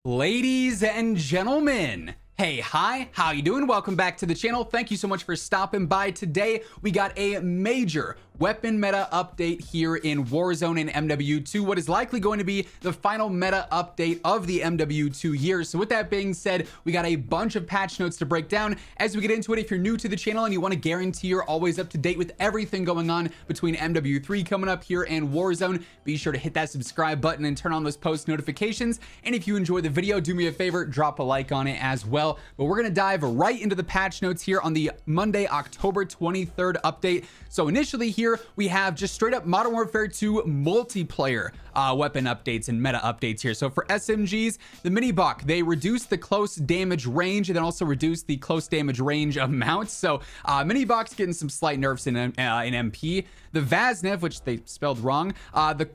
Ladies and gentlemen, hey, hi, how you doing? Welcome back to the channel. Thank you so much for stopping by. Today, we got a major weapon meta update here in Warzone and MW2, what is likely going to be the final meta update of the MW2 year. So with that being said, we got a bunch of patch notes to break down. As we get into it, if you're new to the channel and you want to guarantee you're always up to date with everything going on between MW3 coming up here and Warzone, be sure to hit that subscribe button and turn on those post notifications. And if you enjoy the video, do me a favor, drop a like on it as well. But we're going to dive right into the patch notes here on the Monday, October 23rd update. So initially here, we have just straight up Modern Warfare 2 multiplayer weapon updates and meta updates here. So for SMGs, the mini Buck, they reduce the close damage range and then also reduce the close damage range amount. So mini Buck's getting some slight nerfs in MP. The Vaznev, which they spelled wrong,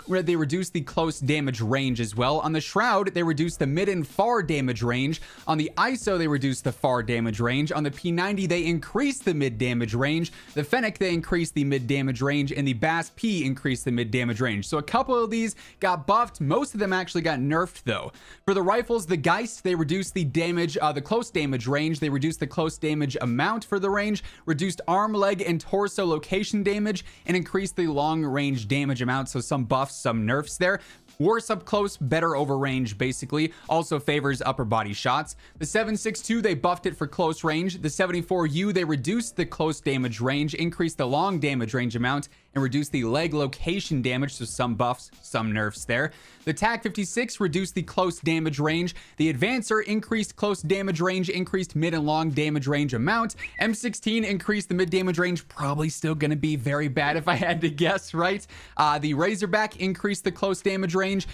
they reduce the close damage range as well. On the Shroud, they reduce the mid and far damage range. On the ISO, they reduce the far damage range. On the P90, they increase the mid damage range. The Fennec, they increase the mid damage range, and the Bass P increase the mid damage range. So a couple of these got buffed. Most of them actually got nerfed though. For the rifles, the Geist, they reduce the damage, the close damage range. They reduce the close damage amount for the range, reduced arm, leg, and torso location damage, and increased the long range damage amount. So some buffs, some nerfs there. Worse up close, better over range, basically. Also favors upper body shots. The 7.62, they buffed it for close range. The 74U, they reduced the close damage range, increased the long damage range amount, and reduced the leg location damage. So some buffs, some nerfs there. The TAC 56 reduced the close damage range. The Advancer increased close damage range, increased mid and long damage range amount. M16 increased the mid damage range. Probably still going to be very bad if I had to guess, right? The Razorback increased the close damage range.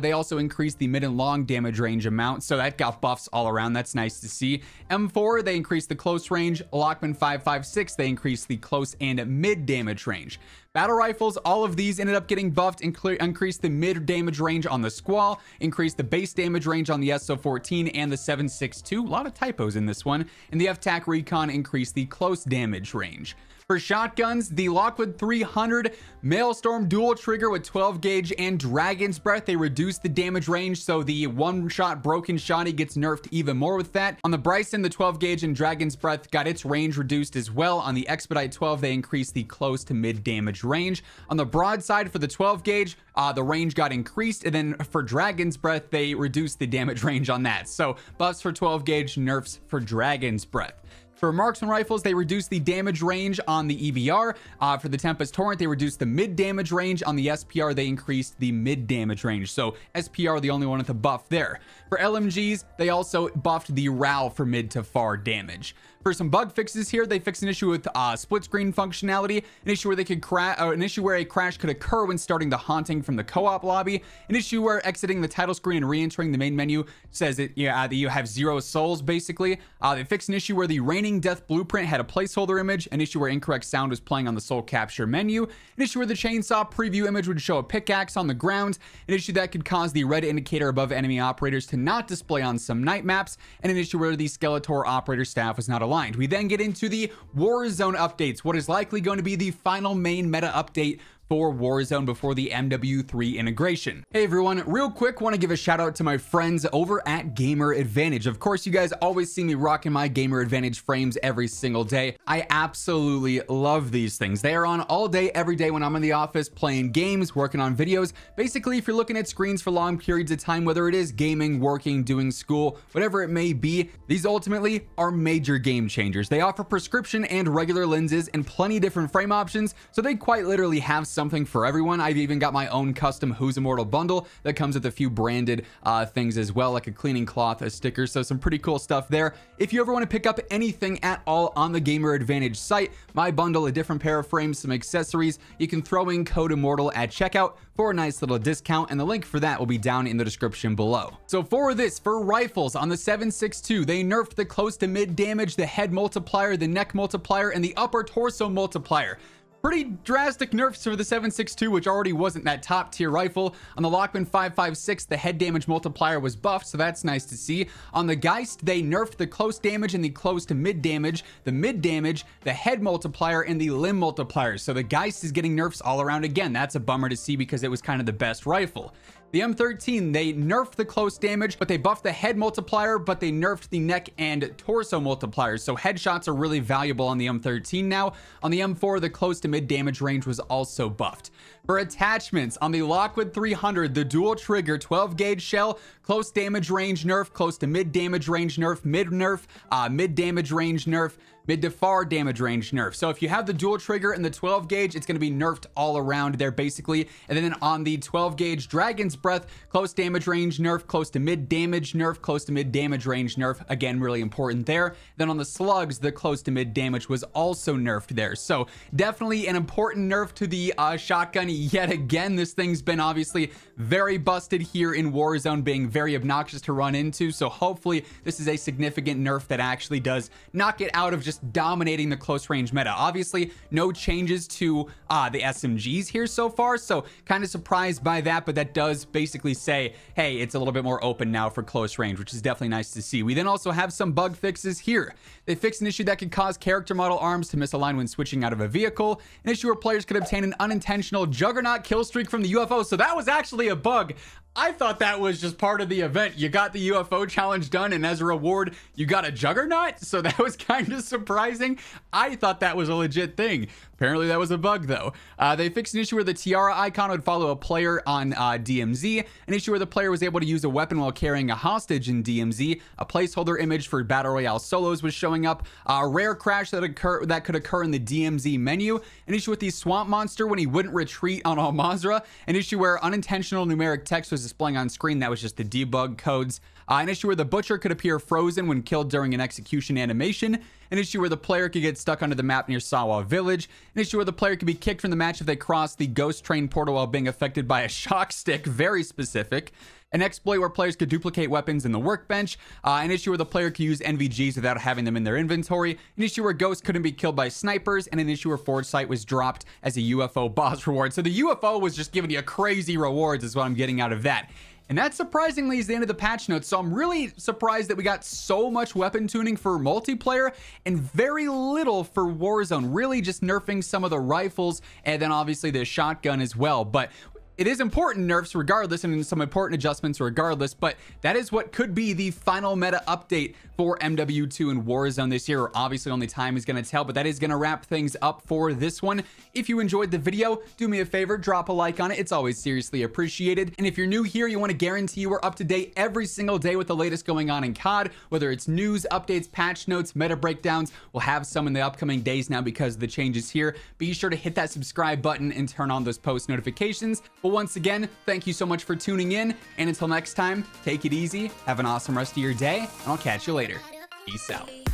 They also increased the mid and long damage range amount. So that got buffs all around. That's nice to see. M4, they increased the close range. Lockman 5.56, they increased the close and mid damage range. Battle rifles, all of these ended up getting buffed, increased the mid damage range on the Squall, increased the base damage range on the SO14 and the 7.62. A lot of typos in this one. And the FTAC Recon increased the close damage range. For shotguns, the Lockwood 300 Maelstrom dual trigger with 12 gauge and Dragon's Breath, they reduced the damage range, so the one shot broken shotty gets nerfed even more with that. On the Bryson, the 12 gauge and Dragon's Breath got its range reduced as well. On the Expedite 12, they increased the close to mid damage range. On the broadside for the 12 gauge, the range got increased, and then for Dragon's Breath, they reduced the damage range on that. So buffs for 12 gauge, nerfs for Dragon's Breath. For marksman rifles, they reduced the damage range on the EBR. For the Tempest Torrent, they reduced the mid damage range. On the SPR, they increased the mid damage range. So SPR, the only one with a buff there. For LMGs, they also buffed the RAL for mid to far damage. For some bug fixes here, they fixed an issue with split screen functionality, an issue where they could an issue where a crash could occur when starting the haunting from the co-op lobby, an issue where exiting the title screen and re-entering the main menu says that you have 0 souls, basically. They fixed an issue where the Raining Death blueprint had a placeholder image, an issue where incorrect sound was playing on the soul capture menu, an issue where the chainsaw preview image would show a pickaxe on the ground, an issue that could cause the red indicator above enemy operators to not display on some night maps, and an issue where the Skeletor operator staff was not aligned. We then get into the Warzone updates, what is likely going to be the final main meta update for Warzone before the MW3 integration. Hey everyone, real quick, want to give a shout out to my friends over at Gamer Advantage. Of course, you guys always see me rocking my Gamer Advantage frames every single day. I absolutely love these things. They are on all day, every day when I'm in the office playing games, working on videos. Basically, if you're looking at screens for long periods of time, whether it is gaming, working, doing school, whatever it may be, these ultimately are major game changers. They offer prescription and regular lenses and plenty of different frame options, so they quite literally have something for everyone. I've even got my own custom WhosImmortal bundle that comes with a few branded things as well, like a cleaning cloth, a sticker, so some pretty cool stuff there. If you ever want to pick up anything at all on the Gamer Advantage site, my bundle, a different pair of frames, some accessories, you can throw in code Immortal at checkout for a nice little discount, and the link for that will be down in the description below. So for rifles on the 7.62, they nerfed the close to mid damage, the head multiplier, the neck multiplier, and the upper torso multiplier. Pretty drastic nerfs for the 7.62, which already wasn't that top tier rifle. On the Lockman 5.56, the head damage multiplier was buffed, so that's nice to see. On the Geist, they nerfed the close damage and the close to mid damage, the mid damage, the head multiplier, and the limb multiplier. So the Geist is getting nerfs all around again. That's a bummer to see because it was kind of the best rifle. The M13, they nerfed the close damage, but they buffed the head multiplier, but they nerfed the neck and torso multipliers. So headshots are really valuable on the M13 now. On the M4, the close to mid damage range was also buffed. For attachments, on the Lockwood 300, the dual trigger 12 gauge shell, close damage range nerf, close to mid damage range nerf, mid damage range nerf, mid to far damage range nerf. So if you have the dual trigger and the 12 gauge, it's going to be nerfed all around there basically. And then on the 12 gauge Dragon's Breath, close damage range nerf, close to mid damage nerf, close to mid damage range nerf. Again, really important there. Then on the slugs, the close to mid damage was also nerfed there. So definitely an important nerf to the shotgun yet again. This thing's been obviously very busted here in Warzone, being very obnoxious to run into. So hopefully this is a significant nerf that actually does knock it out of just dominating the close range meta. Obviously no changes to the SMGs here so far, so kind of surprised by that, but that does basically say, hey, it's a little bit more open now for close range, which is definitely nice to see. We then also have some bug fixes here. They fixed an issue that could cause character model arms to misalign when switching out of a vehicle, an issue where players could obtain an unintentional juggernaut kill streak from the UFO. So that was actually a bug. I thought that was just part of the event. You got the UFO challenge done, and as a reward, you got a juggernaut. So that was kind of surprising. I thought that was a legit thing. Apparently that was a bug though. They fixed an issue where the tiara icon would follow a player on DMZ, an issue where the player was able to use a weapon while carrying a hostage in DMZ, a placeholder image for Battle Royale solos was showing up, a rare crash that could occur in the DMZ menu, an issue with the swamp monster when he wouldn't retreat on Al Mazrah, an issue where unintentional numeric text was displaying on screen that was just the debug codes, an issue where the butcher could appear frozen when killed during an execution animation, an issue where the player could get stuck onto the map near Sawa Village, an issue where the player could be kicked from the match if they cross the ghost train portal while being affected by a shock stick, very specific, an exploit where players could duplicate weapons in the workbench, an issue where the player could use NVGs without having them in their inventory, an issue where ghosts couldn't be killed by snipers, and an issue where Forge Sight was dropped as a UFO boss reward. So the UFO was just giving you crazy rewards is what I'm getting out of that. And that surprisingly is the end of the patch notes. So I'm really surprised that we got so much weapon tuning for multiplayer and very little for Warzone, really just nerfing some of the rifles and then obviously the shotgun as well. But it is important nerfs regardless and some important adjustments regardless, but that is what could be the final meta update for MW2 and Warzone this year. Obviously only time is going to tell, but that is going to wrap things up for this one. If you enjoyed the video, do me a favor, drop a like on it. It's always seriously appreciated. And if you're new here, you want to guarantee you are up to date every single day with the latest going on in COD, whether it's news, updates, patch notes, meta breakdowns. We'll have some in the upcoming days now because of the changes here. Be sure to hit that subscribe button and turn on those post notifications. But once again, thank you so much for tuning in, and until next time, take it easy, have an awesome rest of your day, and I'll catch you later. Peace out.